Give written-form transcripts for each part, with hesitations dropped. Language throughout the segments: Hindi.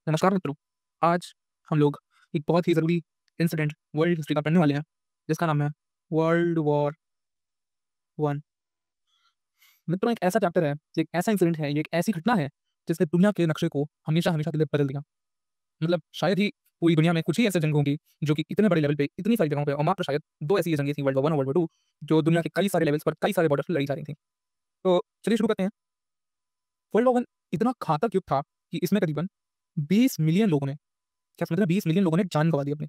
नमस्कार मित्रों, आज हम लोग एक बहुत ही ज़रूरी इंसिडेंट वर्ल्ड हिस्ट्री का पढ़ने वाले हैं, जिसका नाम है वर्ल्ड वॉर 1। मित्रों, एक ऐसा चैप्टर है, ये एक ऐसा इंसिडेंट है, ये एक ऐसी घटना है, जिसने दुनिया के नक्शे को हमेशा-हमेशा के लिए बदल दिया। मतलब शायद ही पूरी दुनिया में कुछ ही ऐसे जंग होंगी, जो कि इतने बड़े लेवल पे, इतनी सारी जगहों पे और मात्र शायद 2 ऐसी जंगें थी वर्ल्ड वॉर 1 और वर्ल्ड वॉर 2 जो दुनिया के कई सारे लेवल्स पर, कई सारे बॉर्डर्स पे लड़ी जा रही थी। तो चलिए शुरू करते हैं। वर्ल्ड वॉर 1 इतना घातक युद्ध था कि इसमें करीबन 20 मिलियन लोगों ने, क्या समझ रहे हैं, 20 मिलियन लोगों ने जान गँवा दी अपनी।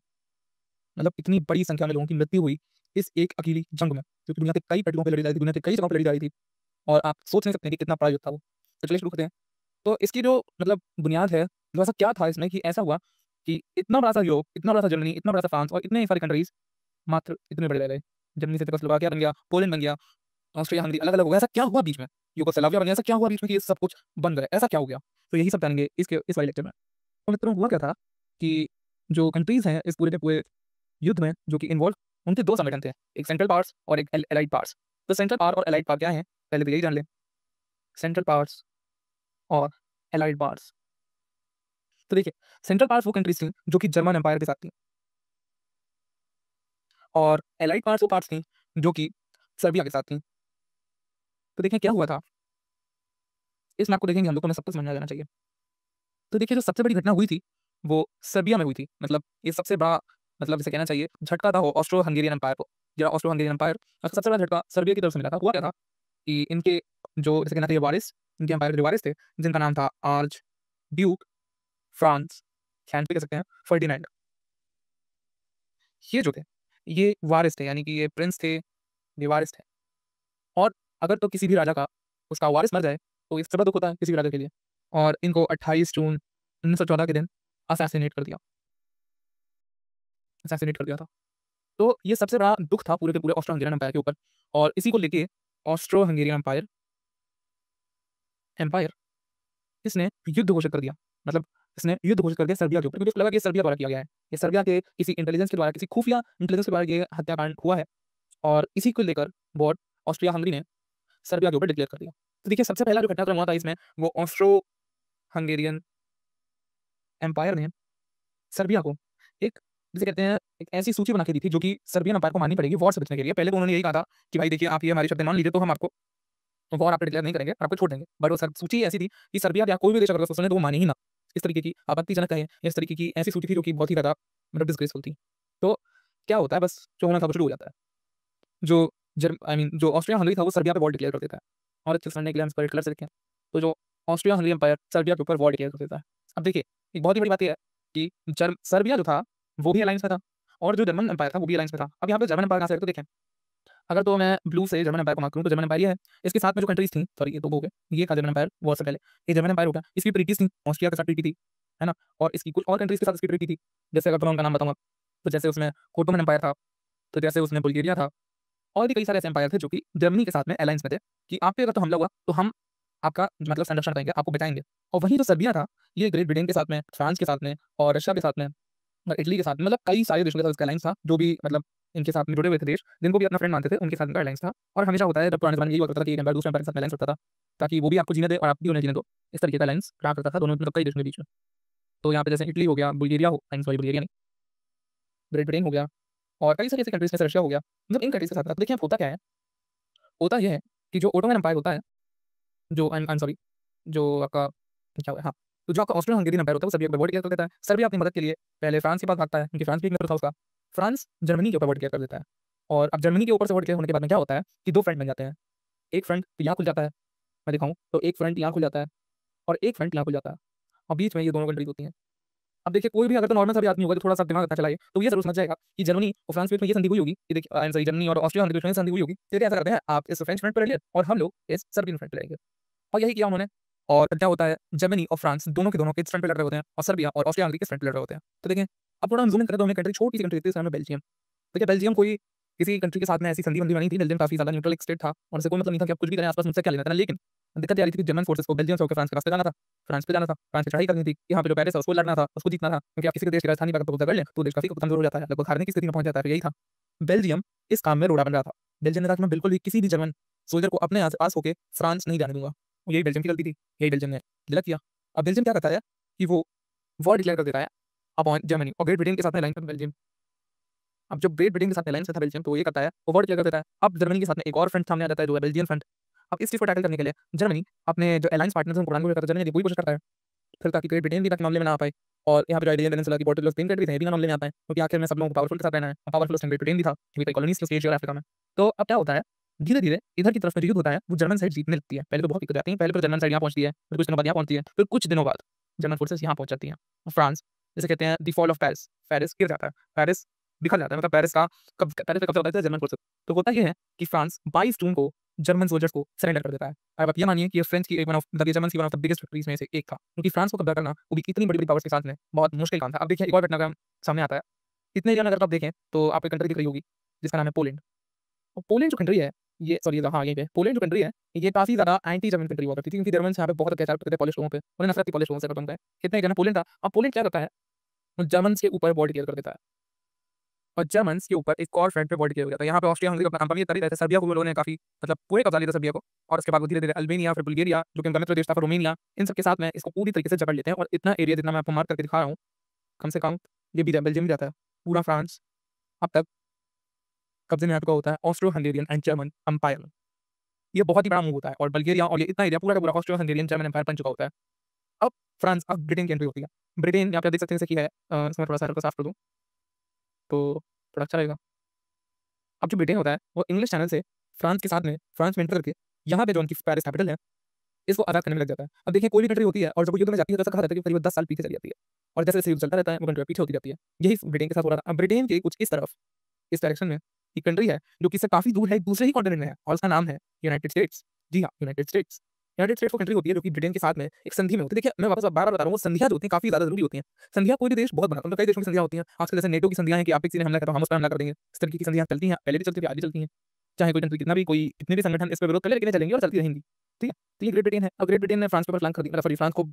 मतलब इतनी बड़ी संख्या में लोगों की मृत्यु हुई इस एक अकेली जंग में, जो कि दुनिया के कई पटलों पे लड़ी जा रही थी, दुनिया के कई जगहों पे लड़ी जा रही थी और आप सोच नहीं सकते हैं कि कितना बड़ा युद्ध था वो। तो चलिए शुरू करते हैं। तो इसकी जो मतलब बुनियाद है, तो ऐसा क्या था इसमें कि ऐसा हुआ कि इतना बड़ा-सा यूरोप, इतना बड़ा-सा जर्मनी, इतना बड़ा-सा फ्रांस और इतने सारे कंट्रीज़ मात्र इतने बड़े रह गए। जर्मनी से चेकोस्लोवाकिया बन गया, पोलैंड बन गया, ऑस्ट्रिया, हंगरी अलग-अलग हो गया। ऐसा क्या हुआ बीच में? यूगोस्लाविया बन गया, ऐसा क्या हुआ बीच में कि ये सब कुछ बन गए? ऐसा क्या हो गया? तो यही सब जानेंगे इस वाले लेक्चर में। तो मित्रों हुआ क्या था कि जो कंट्रीज़ हैं इस पूरे के पूरे युद्ध में जो कि इन्वॉल्व उनके 2 संगठन थे, एक सेंट्रल पावर्स और एक एलाइड पावर्स। तो सेंट्रल पावर और एलाइड पावर क्या हैं? पहले तो यही जान लें। सेंट्रल पावर्स और एलाइड पावर्स। तो देखिए, सेंट्रल पावर्स वो कंट्रीज़ थी जो कि जर्मन एम्पायर के साथ थी और एलाइड पावर्स वो पार्ट्स थी जो कि सर्बिया के साथ थी। तो देखिए क्या हुआ था, इस मैप को देखेंगे हम लोग तो हमें सब कुछ समझ में आ जाना चाहिए। तो देखिए जो सबसे बड़ी घटना हुई थी, वो सर्बिया में हुई थी। मतलब ये सबसे बड़ा मतलब इसे कहना चाहिए झटका था वो ऑस्ट्रो हंगेरियन एम्पायर को। जो ऑस्ट्रो हंगेरियन एम्पायर का सबसे बड़ा झटका सर्बिया की तरफ से मिला था। हुआ क्या था कि इनके जो जैसे कहना चाहिए वारिस, इनके एम्पायर के जो वारिस थे, जिनका नाम था आर्च ड्यूक फ्रांस, भी कह सकते हैं, फर्डिनेंड। ये जो थे, ये वारिस थे, यानी कि ये प्रिंस थे, ये वारिस थे। और अगर तो किसी भी राजा का उसका वारिस मर जाए, तो ये सबसे बड़ा दुःख होता है किसी भी राजा के लिए। और इनको 28 जून 1914 के दिन असैसिनेट कर दिया था। तो ये सबसे बड़ा दुःख था पूरे के पूरे ऑस्ट्रो हंगेरियन एम्पायर के ऊपर और इसी को लेके ऑस्ट्रो हंगेरियन एम्पायर एम्पायर इसने युद्ध घोषित कर दिया। मतलब इसने युद्ध घोषित कर दिया सर्बिया के ऊपर। मुझे लगा कि ये सर्बिया द्वारा किया गया है। ये सर्बिया के किसी इंटेलिजेंस के द्वारा, किसी खुफिया इंटेलिजेंस के द्वारा ये हत्याकांड हुआ है और इसी को लेकर वॉर ऑस्ट्रिया हंगरी ने सर्बिया के ऊपर डिक्लेयर कर दिया। तो देखिए सबसे पहला जो घटनाक्रम हुआ था इसमें, वो ऑस्ट्रो हंगेरियन एम्पायर ने सर्बिया को एक जिसे कहते हैं एक ऐसी सूची बना के दी थी जो कि सर्बियन एम्पायर को माननी पड़ेगी वॉर से बचने के लिए। पहले तो उन्होंने यही कहा था कि भाई देखिए आप ये हमारी शर्तें मान लीजिए तो हम आपको वॉर आप पे डिक्लेयर नहीं करेंगे, आपको छोड़ देंगे। बट वो सूची ऐसी थी कि सर्बिया या कोई भी देश अगर उसको सुने तो वो माने ही ना। इस तरीके की आपत्तिजनक कहें, इस तरीके की ऐसी सूची थी जो कि बहुत ही ज़्यादा मतलब डिसग्रेसफुल थी। तो क्या होता है, बस जो होना था वो शुरू हो जाता है। जो जो ऑस्ट्रिया हंगरी था वो सर्बिया पे वॉर डिक्लेयर कर देता है और अच्छे से समझने के लिए हम इसको रेड कलर से लिखें। तो जो ऑस्ट्रिया हंगरी एम्पायर सर्बिया के ऊपर वॉर डिक्लेयर कर देता है। अब देखिए एक बहुत ही बड़ी बात ये है कि सर्बिया जो था वो भी अलायंस में था और जो जर्मन एम्पायर था वो भी अलायंस में था। अब यहाँ पे जर्मन एम्पायर कहाँ से आया तो देखें, अगर तो मैं ब्लू से जर्मन एम्पायर को मार्क करूँ तो जर्मन एम्पायर ये है। इसके साथ में जो कंट्रीज़ थी, सॉरी ये तो वो हो गए, ये था जर्मन एम्पायर वॉर से पहले। ये जर्मन एम्पायर हो गया, इसकी ट्रीटीज़ थी, ऑस्ट्रिया के साथ ट्रीटी थी, है ना? और इसकी कुछ और कंट्रीज़ के साथ इसकी ट्रीटी थी। जैसे अगर मैं उनका नाम बताऊँ आपको, तो जैसे उसमें ओटोमन एम्पायर था, तो जैसे उसमें बुल्गारिया था और भी कई सारे ऐसे एम्पायर थे जो कि जर्मनी के साथ में अलायंस में थे कि आप पे अगर तो हमला हुआ तो हम आपका मतलब संरक्षण करेंगे, आपको बचाएँगे। और वहीं जो सर्बिया था, ये ग्रेट ब्रिटेन के साथ में, फ्रांस के साथ में और रशिया के साथ में और इटली के साथ में, मतलब कई सारे देशों के साथ इसका अलायंस था, जो भी मतलब इनके साथ में जुड़े हुए थे देश, जिनको भी अपना फ्रेंड मानते थे, उनके साथ इनका अलायंस था। और हमेशा होता है जब पुराने ज़माने में यही हुआ करता था कि एक एम्पायर दूसरे एम्पायर के साथ अलायंस रखता था, ताकि वो भी आपको जीने दे और आप भी उन्हें जीने दो। इस तरीके का अलायंस रहा करता था दोनों मतलब कई देशों के बीच में। तो यहाँ पे जैसे इटली हो गया, बुल्गारिया हो आई एम सॉरी बुल्गारिया नहीं, ग्रेट ब्रिटेन हो गया और कई सारी ऐसी कंट्रीज़ जैसे रशिया हो गया। मतलब इन कंट्रीज़ के साथ था। तो देखिए अब होता क्या है, होता ये है कि जो ओटोमन एम्पायर होता है, जो आई एम सॉरी, जो आपका क्या हुआ हाँ, तो जो आपका ऑस्ट्रियन हंगेरियन एम्पायर होता है वो सर्बिया के ऊपर वॉर डिक्लेयर कर देता है। सर्बिया अपनी मदद के लिए पहले फ्रांस के पास भागता है, क्योंकि फ्रांस भी एक मित्र था उसका। फ्रांस जर्मनी के ऊपर वॉर डिक्लेयर कर देता है और अब जर्मनी के ऊपर से वॉर डिक्लेयर होने के बाद में क्या होता है कि 2 फ्रंट बन जाते हैं। एक फ्रंट तो यहाँ खुल जाता है, मैं दिखाऊँ तो एक फ्रंट यहाँ खुल जाता है और एक फ्रंट यहाँ खुल जाता है और बीच में ये दोनों कंट्रीज़ होती हैं। अब देखिए कोई भी अगर तो नॉर्मल सा भी आदमी होगा जो थोड़ा-सा दिमाग अच्छा चलाए, तो ये ज़रूर समझ जाएगा कि जर्मनी और फ्रांस के बीच में ये संधि हुई होगी कि देखिए आई एम सॉरी जर्मनी और ऑस्ट्रिया हंगरी के बीच में संधि हुई होगी। तो ये ऐसा करते हैं, आप इस फ्रेंच फ्रंट पे रहिए और हम लोग इस सर्बियन फ्रंट पे रहेंगे। और यही किया उन्होंने। और क्या होता है, जर्मनी और फ्रांस दोनों के दोनों किस फ्रंट पे लड़ रहे होते हैं और सर्बिया और ऑस्ट्रिया हंगरी किस फ्रंट पे लड़ रहे होते हैं। तो देखें, अब थोड़ा हम ज़ूम इन करें तो हमें कंट्री, छोटी सी कंट्री दिखती है, इसका नाम है बेल्जियम। देखिए बेल्जियम कोई किसी कंट्री के साथ में ऐसी संधि-वंधि बनी थी, बेल्जियम काफ़ी ज़्यादा न्यूट्रल एक स्टेट था और इससे कोई मतलब नहीं था कि आप कुछ भी करें आस-पास, मुझसे क्या लेना-देना। लेकिन दिक्कत ये आ रही थी कि जर्मन फोर्सेस को बेल्जियम से होकर फ्रांस के रास्ते जाना था, फ्रांस पे जाना था, फ्रांस पे चढ़ाई करनी थी। यहाँ पे जो पेरिस है उसको लड़ना था, उसको जीतना था, क्योंकि आप किसी के देश की राजधानी पर कब्जा कर लें तो देश काफ़ी कमज़ोर हो जाता है, लगभग हारने की स्थिति में पहुँच जाता है। तो यही था, बेल्जियम इस काम में रोड़ा बन रहा था। बेल्जियम ने कहा कि मैं बिल्कुल भी किसी भी जर्मन सोल्जर को अपने आस-पास होके फ्रांस नहीं जाने दूँगा। यही बेल्जियम की गलती थी, यही बेल्जियम ने गलत किया। अब बेल्जियम क्या करता है कि वो वॉर डिक्लेयर कर देता है अपॉन जर्मनी और ग्रेट ब्रिटेन के साथ में अलायंस में बेल्जियम। अब जब ग्रेट ब्रिटेन के साथ अलायंस में था बेल्जियम तो ये करता है, वो वॉर डिक्लेयर कर देता है। अब जर्मनी के साथ में एक और फ्रंट सामने आ जाता है जो है बेल्जियन फ्रंट। अब इस चीज़ को टैकल करने के लिए जर्मनी अपने जो अलायंस पार्टनर्स हैं उनको बढ़ाने की जर्मनी पूरी कोशिश करता है, फिर ताकि ग्रेट ब्रिटेन भी तक मामले में ना आ पाए। और यहाँ पे जो आइडिया पेनिनसुला की बॉर्डर स्पेन कंट्री थे, ये भी ना मामले में आता है क्योंकि आखिर में सब लोगों को पावरफुल के साथ रहना है। पावरफुल ग्रेट ब्रिटेन भी था क्योंकि कई कॉलोनीज थी एशिया और अफ्रीका में। तो अब क्या होता है, धीरे-धीरे इधर की तरफ में जो युद्ध होता है वो जर्मन साइड जीतने लगती है। पहले तो बहुत दिक्कत आती है, पहले तो जर्मन साइड यहाँ पहुँचती है, फिर कुछ दिनों बाद यहाँ पहुँचती है, फिर कुछ दिनों बाद जर्मन फोर्सेस यहाँ पहुँच जाती हैं। फ्रांस, जिसे कहते हैं the fall of Paris, Paris गिर जाता है, पेरिस बिखर जाता है, मतलब पेरिस का पेरिस पे कब्जा होता है जर्मन फोर्सेस। तो होता ये है कि फ्रांस 22 जून को जर्मन सोल्जर्स को सरेंडर कर देता है। अब आप ये मानिए कि ये फ्रेंच की वन ऑफ द जर्मन्स की one of the biggest victories में से एक था, क्योंकि फ्रांस को कब्जा करना वो भी इतनी बड़ी-बड़ी पावर्स के साथ में बहुत मुश्किल काम था। अब देखिए एक और घटनाक्रम सामने आता है। इतने एरिया में अगर आप देखें तो आपको एक कंट्री दिख रही होगी जिसका नाम है पोलैंड। और पोलैंड जो कंट्री है ये सॉरी हाँ, यहीं पे पोलैंड जो कंट्री है ये काफ़ी ज़्यादा एंटी जर्मन कंट्री हुआ करती थी क्योंकि जर्मन्स यहाँ पे बहुत अत्याचार करते थे पॉलिश लोगों पे, उन्हें नफरत थी पॉलिश लोगों से खत्म है। इतना एरिया में पोलैंड था। अब पोलैंड क्या करता है, वो जर्मन्स के ऊपर वॉर डिक्लेयर कर देता है और जर्मन्स के ऊपर एक और फ्रंट पे वॉर डिक्लेयर हो गया था। यहाँ पे ऑस्ट्रिया हंगरी अपना काम कर रही थी, सर्बिया को उन्होंने काफ़ी मतलब पूरे कब्जा लिया था सर्बिया को। और उसके बाद वो धीरे-धीरे अल्बानिया, फिर बुल्गारिया जो कि उनका मित्र देश था, फिर रोमानिया, इन सब के साथ में इसको पूरी तरीके से जकड़ लेते हैं और इतना एरिया जितना मैं आपको मार्क करके दिखा रहा हूँ, कम से कम ये भी बेल्जियम भी जाता है। पूरा फ्रांस अब तक कब्जे में आ चुका होता है Austro Hungarian and German empire. ये बहुत ही बड़ा मूव होता है और बल्गेरिया और ये इतना एरिया पूरा का पूरा ऑस्ट्रो हंगेरियन जर्मन एम्पायर बन चुका होता है। अब फ्रांस अब ब्रिटेन की एंट्री होती है। ब्रिटेन यहाँ पे आप देख सकते हैं जैसे कि है इसमें थोड़ा-सा हल्का साफ कर दूँ, तो थोड़ा अच्छा रहेगा। अब जो ब्रिटेन होता है वो इंग्लिश चैनल से फ्रांस के साथ में फ्रांस में एंटर करके यहाँ पे जो उनकी पेरिस कैपिटल है इसको आज़ाद करने में लग जाता है। अब देखिए कोई भी कंट्री होती है और जब वो युद्ध में जाती है तो ऐसा कहा जाता है कि करीब 10 साल पीछे चली जाती है और जैसे-जैसे युद्ध चलता रहता है वो कंट्री पीछे होती जाती है। यही ब्रिटेन के साथ हो रहा था। अब ब्रिटेन के कुछ इस तरफ, इस डायरेक्शन में एक कंट्री है जो कि इससे काफ़ी दूर है, एक दूसरे ही कॉन्टिनेंट में है और उसका नाम है यूनाइटेड स्टेट्स। जी हाँ, यूनाइटेड स्टेट्स। यूनाइटेड स्टेट्स वो कंट्री होती है जो कि ब्रिटेन के साथ में एक संधि में होती है। देखिए मैं वापस बार-बार बता रहा हूँ वो संधियाँ जो होती हैं काफ़ी ज़्यादा ज़रूरी होती हैं। संधियाँ कोई भी देश बहुत बनाता है, मतलब कई देशों की संधियाँ होती हैं। आजकल जैसे नेटो की संधियाँ हैं कि आप पे किसी ने हमला करा तो हम उस पे हमला कर देंगे। इस तरीके की संधियाँ चलती हैं, पहले भी चलती थी, आज भी चलती हैं। चाहे कोई कंट्री कितना भी कोई कितने भी संगठन इस पे विरोध कर ले लेकिन ये चलेंगी और चलती रहेंगी। ठीक है? तो ये ग्रेट ब्रिटेन है। अब ग्रेट ब्रिटेन ने फ्रांस के ऊपर फ्लैंक कर दी, मतलब सॉरी फ्रांस को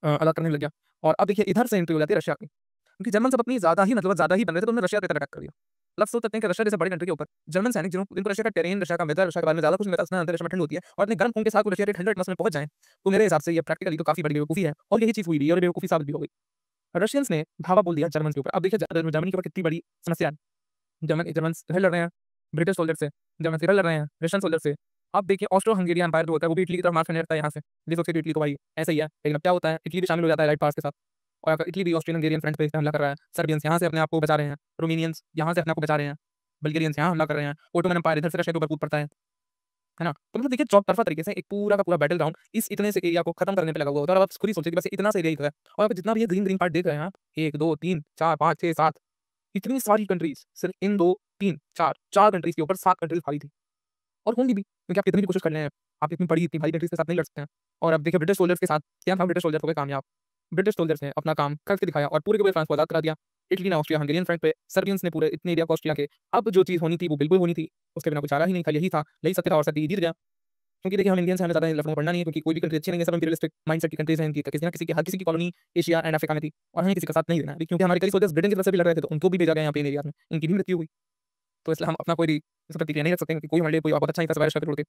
अलग करने लग गया और अब देखिए इधर से एंट्री हो जाती है रशिया की। क्योंकि जर्मन सब अपनी ज़्यादा ही बन रहे थे तो उन्होंने रशिया पे अटैक कर दिया। मतलब सोच सकते हैं कि रशिया जैसे बड़ी कंट्री के ऊपर जर्मन सैनिक जिनको रशिया का टेरेन, रशिया का वेदर, रशिया के बारे में ज़्यादा कुछ नहीं पता, उसमें रशिया में ठंड होती है और अपने गर्म खून के साथ वो रशिया के ठंडे एटमॉस्फेयर में पहुँच जाएँ, तो मेरे हिसाब से ये प्रैक्टिकली तो काफ़ी बड़ी बेवकूफ़ी है और यही चीज़ हुई भी और बेवकूफ़ी साबित भी हो गई। रशियंस ने धावा बोल दिया जर्मन के ऊपर। अब देखिए जर्मनी के ऊपर कितनी बड़ी समस्या है। जर्मन्स लड़ रहे हैं ब्रिटिश सोल्जर से, जर्मन से लड़ रहे हैं रशियन सोल्जर से। अब देखिए ऑस्ट्रो हंगेरियन एम्पायर जो होता है वो भी इटली की तरफ मार्च करने लगता है यहाँ से। ये सोचिए इटली तो भाई ऐसा ही है, लेकिन अब क्या होता है इटली भी शामिल हो जाता है राइट पार्ट्स के साथ और अगर इटली भी ऑस्ट्रियन हंगेरियन फ्रंट पे हमला कर रहा है। सर्बियंस यहाँ से अपने आप को बचा रहे हैं, रोमानियंस यहाँ से अपने आप को बचा रहे हैं, बल्गेरियंस यहाँ हमला कर रहे हैं, ओटोमन एम्पायर इधर से रशिया के ऊपर कूद पड़ता है ना? तो मतलब देखिए चौतरफा तरीके से एक पूरा का पूरा बैटल ग्राउंड इस इतने से एरिया को खत्म करने पे लगा हुआ होता है और आप खुद ही सोचिए कि बस इतना सा एरिया ही तो है और आप जितना भी ये ग्रीन पार्ट देख रहे हैं आप 1, 2, 3, 4, 5, 6, 7 इतनी सारी कंट्रीज़ सिर्फ इन 2, 3, 4 कंट्रीज़ के ऊपर 7 कंट्रीज़ हारी थी और होंगी भी क्योंकि आप कितनी भी कोशिश कर लें, आप इतनी बड़ी इतनी भारी कंट्रीज़ के साथ नहीं लड़ सकते हैं। और अब देखिए ब्रिटिश सोल्जर्स के साथ क्या था, ब्रिटिश सोल्जर्स हो गए कामयाब। ब्रिटिश सोल्जर्स ने अपना काम करके दिखाया और पूरे के पूरे फ्रांस को आज़ाद करा दिया। इटली ने ऑस्ट्रिया हंगेरियन फ्रंट पे, सर्बियंस ने पूरे इतने एरिया को ऑस्ट्रिया के अब जो चीज़ होनी थी वो बिल्कुल होनी थी, उसके बिना कुछ चारा ही नहीं था, यही था, यही सत्य था और सत्य जीत गया। क्योंकि देखिए हम इंडियंस हैं, हमें ज़्यादा लफड़ों में पड़ना नहीं है क्योंकि कोई भी कंट्री अच्छी नहीं है, सब इंपीरियलिस्टिक माइंडसेट की कंट्रीज़ हैं इनकी, किसी ना किसी की हर किसी की कॉलोनी एशिया एंड अफ्रीका में थी और हमें किसी का साथ नहीं देना है क्योंकि हमारे कई सोल्जर्स ब्रिटेन की तरफ से भी लड़ रहे थे तो उनको भी भेजा गया यहाँ पे इन एरियाज़ में, उनकी भी मृत्यु हुई। तो इसलिए हम अपना कोई इस प्रतिक्रिया नहीं रख सकते क्योंकि कोई हमारे लिए कोई बहुत अच्छा नहीं था सिवाय रशिया के छोड़ के।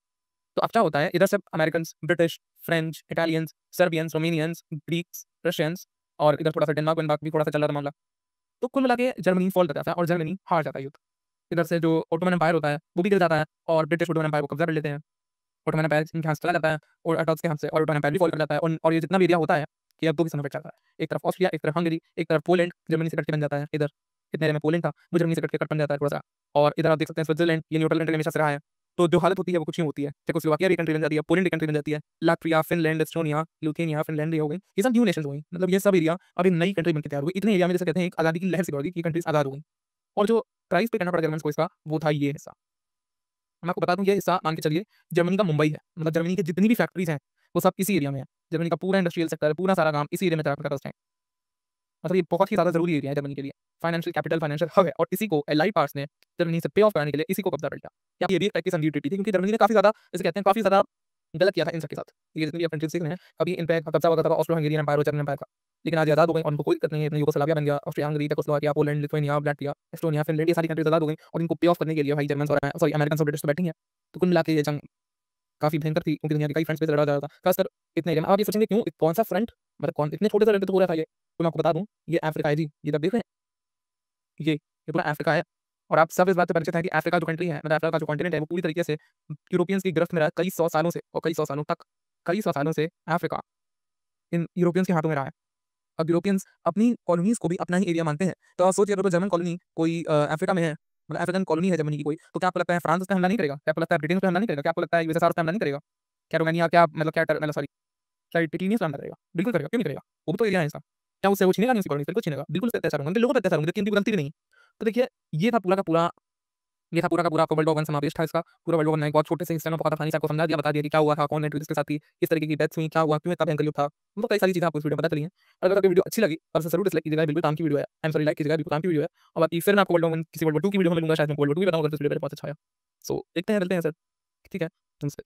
तो अब क्या होता है इधर से Americans, British, French, Italians, Serbians, Romanians, Greeks, Russians और इधर थोड़ा-सा डेनमार्क भी थोड़ा-सा चल रहा था मामला। तो कुल मिला के जर्मनी फॉल कर जाता है और जर्मनी हार जाता है युद्ध। इधर से जो ओटोमन एम्पायर होता है वो भी गिर जाता है और ब्रिटिश ओटोमन एम्पायर को कब्जा कर लेते हैं। ओटोमन एम्पायर इनके हाथ से चला जाता है और अटॉक्स के हाथ से और ओटोमन एम्पायर भी फॉल कर जाता है और ये जितना भी एरिया होता है कि अब 2 हिस्सों में बँट जाता है। एक तरफ ऑस्ट्रिया, एक तरफ हंगरी, एक तरफ पोलैंड, जर्मनी से कट के बन जाता है इधर। इतने एरिया में पोलैंड था, वो जर्मनी से कट के कट बन जाता है थोड़ा-सा और इधर आप देख सकते हैं स्विट्ज़रलैंड ये न्यूट्रल कंट्री हमेशा से रहा है। तो जो हालत होती है वो कुछ यूँ होती है। चेकोस्लोवाकिया भी कंट्री बन जाती है, पोलैंड एक कंट्री बन जाती है, Latvia, Finland, Estonia, Lithuania, Finland ये हो गई। ये सब न्यू नेशंस हो गई। मतलब ये सब एरिया अब एक नई कंट्री बनके तैयार हुई। इतने एरिया में जैसे कहते हैं एक आज़ादी की लहर सी दौड़ गई कि कंट्रीज़ आज़ाद हो गई और जो प्राइस पे करना पड़ा जर्मन्स को इसका वो था ये हिस्सा। मैं आपको बता दूँ ये हिस्सा मान के चलिए जर्मनी का मुंबई है। मतलब जर्मनी की जितनी भी फैक्ट्रीज़ हैं, वो सब इसी एरिया में है। जर्मनी का पूरा इंडस्ट्रियल सेक्टर, पूरा सारा काम इसी एरिया में चलता है। मतलब ये बहुत ही ज़्यादा ज़रूरी एरिया है जर्मनी के लिए। फाइनेंशियल कैपिटल, फाइनेंशियल हब है और इसी को एलाइड पावर्स ने जर्मनी से पे ऑफ कराने के लिए इसी को कब्जा कर लिया। या ये भी एक टाइप की संधि ट्रीटी थी क्योंकि जर्मनी ने काफ़ी ज़्यादा जिसे कहते हैं काफ़ी ज़्यादा गलत किया था इन सब के साथ। ये जितनी भी आप कंट्रीज़ देख रहे हैं, कभी इन पे कब्जा हुआ था ऑस्ट्रो हंगेरियन एम्पायर और जर्मन एम्पायर का। लेकिन आज आज़ाद हो गई और उनको कोई दिक्कत नहीं है, यूगोस्लाविया बन गया, Austria Hungary, Czechoslovakia, Poland, Lithuania, Latvia, Estonia, Finland ये सारी कंट्रीज़ आज़ाद हो गई और इनको पे ऑफ करने के लिए भाई जर्मन्स और सॉरी अमेरिकन्स और ब्रिटिश तो बैठे ही हैं। तो कुल मिला के ये जंग काफ़ी भयंकर थी क्योंकि दुनिया के कई फ्रंट्स पे से लड़ा जा रहा था। खासकर इतने एरिया में आप ये सोचेंगे क्यों? कौन-सा फ्रंट? मतलब कौन इतने छोटे से एरिया पे तो हो रहा था ये। तो मैं आपको बता दूँ, ये अफ्रीका है जी। ये आप देख रहे हैं? ये पूरा अफ्रीका है और आप सब इस बात से परिचित हैं कि अफ्रीका जो कंट्री है, मतलब अफ्रीका का जो कॉन्टिनेंट है, वो पूरी तरीके से यूरोपियंस की गिरफ्त में रहा है कई सौ सालों से और कई सौ सालों तक, कई सौ सालों से अफ्रीका इन यूरोपियंस के हाथों में रहा है। अब यूरोपियंस अपनी कॉलोनीज़ को भी अपना ही एरिया मानते हैं। तो आप सोचिए अगर कोई जर्मन कॉलोनी कोई अफ्रीका में है, मतलब अफ्रीकन कॉलोनी है जर्मनी की कोई, तो क्या आपको लगता है फ्रांस उस पे हमला नहीं करेगा? क्या आपको लगता है ब्रिटेन उस पे हमला नहीं करेगा? क्या आपको लगता है यूएसएसआर उस पे हमला नहीं करेगा? क्या रोमानिया क्या मतलब क्या टर मतलब सॉरी क्या इटली उस पे हमला करेगा? बिल्कुल करेगा, क्यों नहीं करेगा? वो भी तो एरिया है इसका। क्या उससे वो छीनेगा नहीं उसकी कॉलोनी? बिल्कुल छीनेगा। बिल्कुल उस पे अत्याचार होंगे, उनके लोगों पे अत्याचार होंगे, जबकि उनकी गलती भी नहीं। तो देखिए, ये था पूरा का पूरा ये था पूरा का पूरा आपका वर्ल्ड वॉर 1 समावेश था इसका। पूरा वर्ल्ड वॉर 1 एक बहुत छोटे से हिस्से में बहुत आसानी से आपको समझा दिया, बता दिया कि क्या हुआ था, कौन नेटवीज के साथ थी, किस तरीके की डेथ्स हुई, क्या हुआ, क्यों इतना भयंकर युद्ध था। मतलब कई सारी चीज़ें आपको इस वीडियो में पता चली हैं। अगर आपको वीडियो अच्छी लगी और इसे ज़रूर डिसलाइक कीजिएगा, बिल्कुल काम की वीडियो है। आई एम सॉरी लाइक कीजिएगा, बिल्कुल काम की वीडियो है। और बाकी फिर मैं आपको वर्ल्ड वॉर 1 किसी वर्ल्ड वॉर 2 की वीडियो में मिलूँगा, शायद मैं वर्ल्ड वॉर 2 भी बताऊँ अगर इस वीडियो में बहुत अच्छा आया। सो देखते हैं, मिलते हैं सर। ठीक है, नमस्ते।